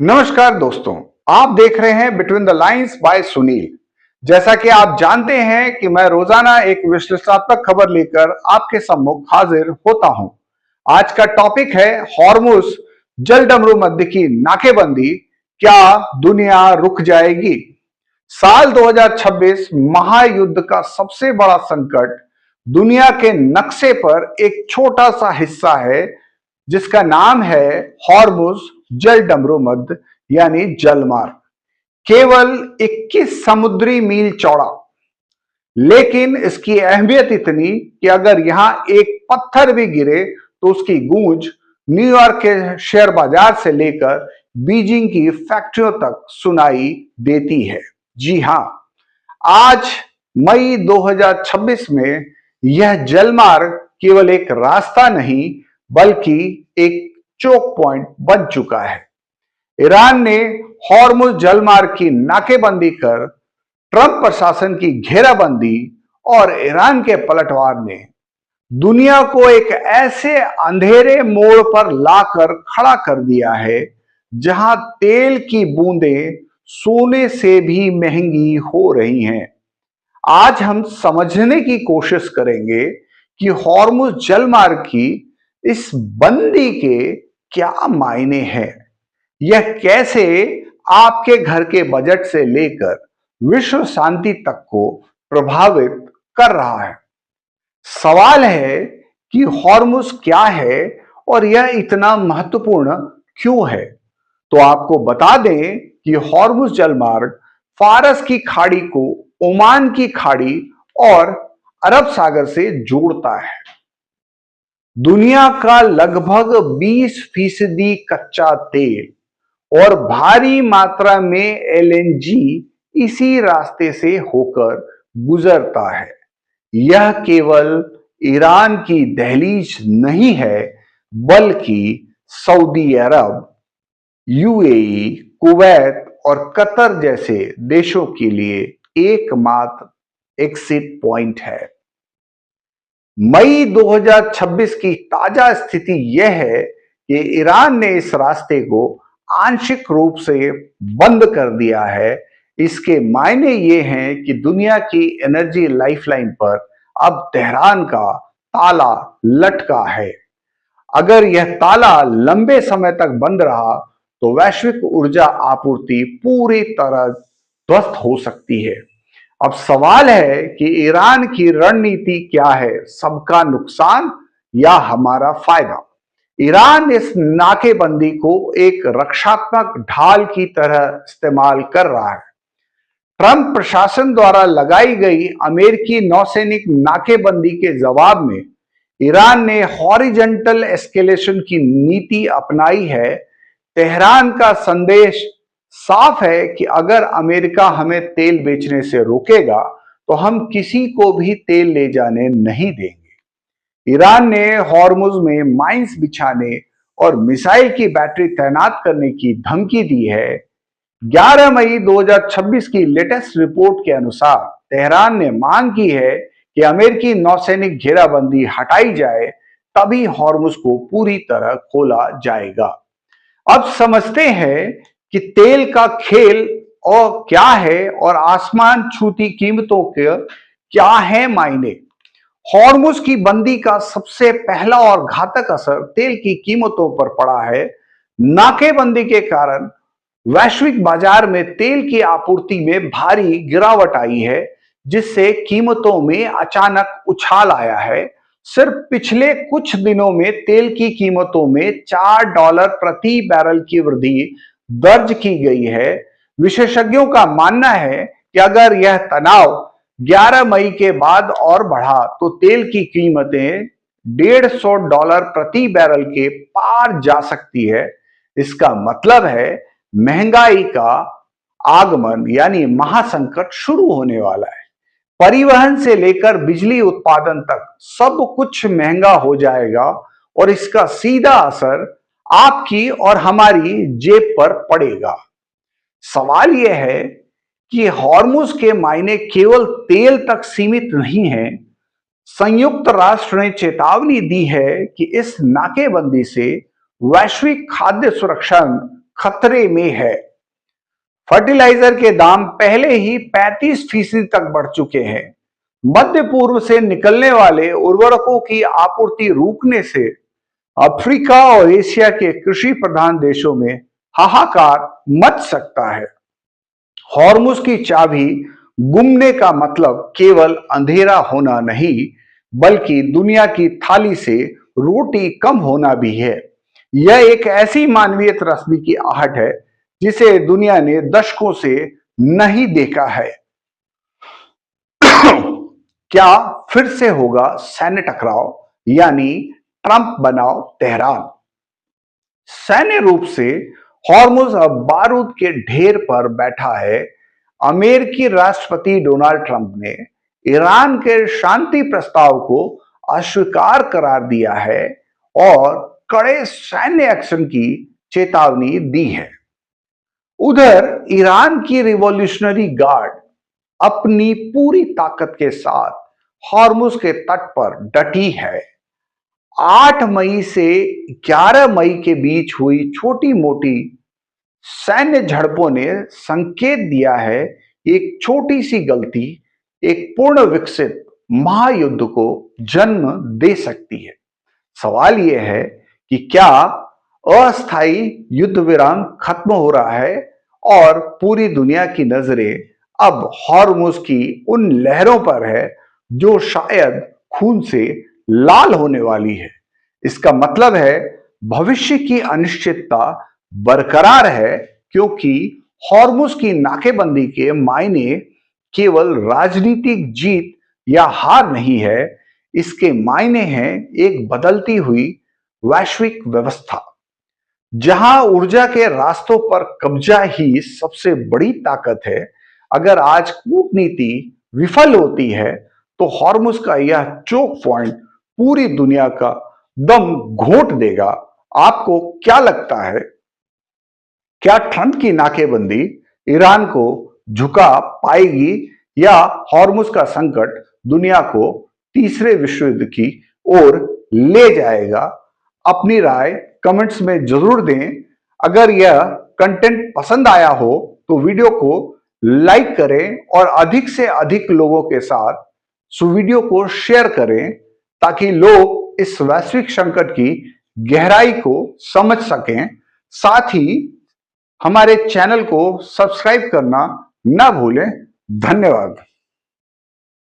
नमस्कार दोस्तों, आप देख रहे हैं between the lines by Sunil. जैसा कि आप जानते हैं कि मैं रोजाना एक विश्लेषणात्मक खबर लेकर आपके सम्मुख हाजिर होता हूं। आज का टॉपिक है हॉर्मुज जलडमरू मध्य की नाकेबंदी, क्या दुनिया रुक जाएगी? साल 2026 महायुद्ध का सबसे बड़ा संकट दुनिया के नक्शे पर एक छोटा सा हिस्सा है जिसका नाम है हॉर्मुज जल डमरू मध्य यानी जलमार्ग। केवल 21 समुद्री मील चौड़ा, लेकिन इसकी अहमियत इतनी कि अगर यहां एक पत्थर भी गिरे तो उसकी गूंज न्यूयॉर्क के शेयर बाजार से लेकर बीजिंग की फैक्ट्रियों तक सुनाई देती है। जी हां, आज मई 2026 में यह जलमार्ग केवल एक रास्ता नहीं बल्कि एक चोक पॉइंट बन चुका है। ईरान ने हॉर्मुज जलमार्ग की नाकेबंदी कर ट्रंप प्रशासन की घेराबंदी और ईरान के पलटवार ने दुनिया को एक ऐसे अंधेरे मोड़ पर लाकर खड़ा कर दिया है जहां तेल की बूंदें सोने से भी महंगी हो रही हैं। आज हम समझने की कोशिश करेंगे कि हॉर्मुज जलमार्ग की इस बंदी के क्या मायने हैं, यह कैसे आपके घर के बजट से लेकर विश्व शांति तक को प्रभावित कर रहा है। सवाल है कि हॉर्मुज क्या है और यह इतना महत्वपूर्ण क्यों है। तो आपको बता दें कि हॉर्मुज जलमार्ग फारस की खाड़ी को ओमान की खाड़ी और अरब सागर से जोड़ता है। दुनिया का लगभग 20% कच्चा तेल और भारी मात्रा में एलएनजी इसी रास्ते से होकर गुजरता है। यह केवल ईरान की दहलीज नहीं है बल्कि सऊदी अरब, यूएई, कुवैत और कतर जैसे देशों के लिए एकमात्र एग्जिट पॉइंट है। मई 2026 की ताजा स्थिति यह है कि ईरान ने इस रास्ते को आंशिक रूप से बंद कर दिया है। इसके मायने ये हैं कि दुनिया की एनर्जी लाइफलाइन पर अब तेहरान का ताला लटका है। अगर यह ताला लंबे समय तक बंद रहा तो वैश्विक ऊर्जा आपूर्ति पूरी तरह ध्वस्त हो सकती है। अब सवाल है कि ईरान की रणनीति क्या है, सबका नुकसान या हमारा फायदा? ईरान इस नाकेबंदी को एक रक्षात्मक ढाल की तरह इस्तेमाल कर रहा है। ट्रंप प्रशासन द्वारा लगाई गई अमेरिकी नौसैनिक नाकेबंदी के जवाब में ईरान ने हॉरिजॉन्टल एस्केलेशन की नीति अपनाई है। तेहरान का संदेश साफ है कि अगर अमेरिका हमें तेल बेचने से रोकेगा तो हम किसी को भी तेल ले जाने नहीं देंगे। ईरान ने हॉर्मुज में माइंस बिछाने और मिसाइल की बैटरी तैनात करने की धमकी दी है। 11 मई 2026 की लेटेस्ट रिपोर्ट के अनुसार तेहरान ने मांग की है कि अमेरिकी नौसैनिक घेराबंदी हटाई जाए, तभी हॉर्मुज को पूरी तरह खोला जाएगा। अब समझते हैं कि तेल का खेल और क्या है और आसमान छूती कीमतों के क्या है मायने। हॉर्मुज की बंदी का सबसे पहला और घातक असर तेल की कीमतों पर पड़ा है। नाकेबंदी के कारण वैश्विक बाजार में तेल की आपूर्ति में भारी गिरावट आई है, जिससे कीमतों में अचानक उछाल आया है। सिर्फ पिछले कुछ दिनों में तेल की कीमतों में $4 प्रति बैरल की वृद्धि दर्ज की गई है। विशेषज्ञों का मानना है कि अगर यह तनाव 11 मई के बाद और बढ़ा तो तेल की कीमतें $150 प्रति बैरल के पार जा सकती है। इसका मतलब है महंगाई का आगमन यानी महासंकट शुरू होने वाला है। परिवहन से लेकर बिजली उत्पादन तक सब कुछ महंगा हो जाएगा और इसका सीधा असर आपकी और हमारी जेब पर पड़ेगा। सवाल यह है कि हॉर्मुज के मायने केवल तेल तक सीमित नहीं है। संयुक्त राष्ट्र ने चेतावनी दी है कि इस नाकेबंदी से वैश्विक खाद्य सुरक्षा खतरे में है। फर्टिलाइजर के दाम पहले ही 35% तक बढ़ चुके हैं। मध्य पूर्व से निकलने वाले उर्वरकों की आपूर्ति रुकने से अफ्रीका और एशिया के कृषि प्रधान देशों में हाहाकार मच सकता है। हॉर्मुज की चाबी गुमने का मतलब केवल अंधेरा होना नहीं, बल्कि दुनिया की थाली से रोटी कम होना भी है। यह एक ऐसी मानवीय त्रस्ती की आहट है जिसे दुनिया ने दशकों से नहीं देखा है। क्या फिर से होगा सैन्य टकराव, यानी ट्रंप बनाओ तेहरान? सैन्य रूप से हॉर्मुज अब बारूद के ढेर पर बैठा है। अमेरिकी राष्ट्रपति डोनाल्ड ट्रंप ने ईरान के शांति प्रस्ताव को अस्वीकार करार दिया है और कड़े सैन्य एक्शन की चेतावनी दी है। उधर ईरान की रिवॉल्यूशनरी गार्ड अपनी पूरी ताकत के साथ हॉर्मुज के तट पर डटी है। 8 मई से 11 मई के बीच हुई छोटी मोटी सैन्य झड़पों ने संकेत दिया है एक छोटी सी गलती एक पूर्ण विकसित महायुद्ध को जन्म दे सकती है। सवाल यह है कि क्या अस्थायी युद्ध विराम खत्म हो रहा है और पूरी दुनिया की नजरें अब हॉर्मुज की उन लहरों पर है जो शायद खून से लाल होने वाली है। इसका मतलब है भविष्य की अनिश्चितता बरकरार है, क्योंकि हॉर्मुज की नाकेबंदी के मायने केवल राजनीतिक जीत या हार नहीं है, इसके मायने हैं एक बदलती हुई वैश्विक व्यवस्था जहां ऊर्जा के रास्तों पर कब्जा ही सबसे बड़ी ताकत है। अगर आज कूटनीति विफल होती है तो हॉर्मुज का यह चोक पॉइंट पूरी दुनिया का दम घोंट देगा। आपको क्या लगता है, क्या ट्रंप की नाकेबंदी ईरान को झुका पाएगी या हॉर्मुज का संकट दुनिया को तीसरे विश्व युद्ध की ओर ले जाएगा? अपनी राय कमेंट्स में जरूर दें। अगर यह कंटेंट पसंद आया हो तो वीडियो को लाइक करें और अधिक से अधिक लोगों के साथ वीडियो को शेयर करें ताकि लोग इस वैश्विक संकट की गहराई को समझ सकें। साथ ही हमारे चैनल को सब्सक्राइब करना ना भूलें। धन्यवाद।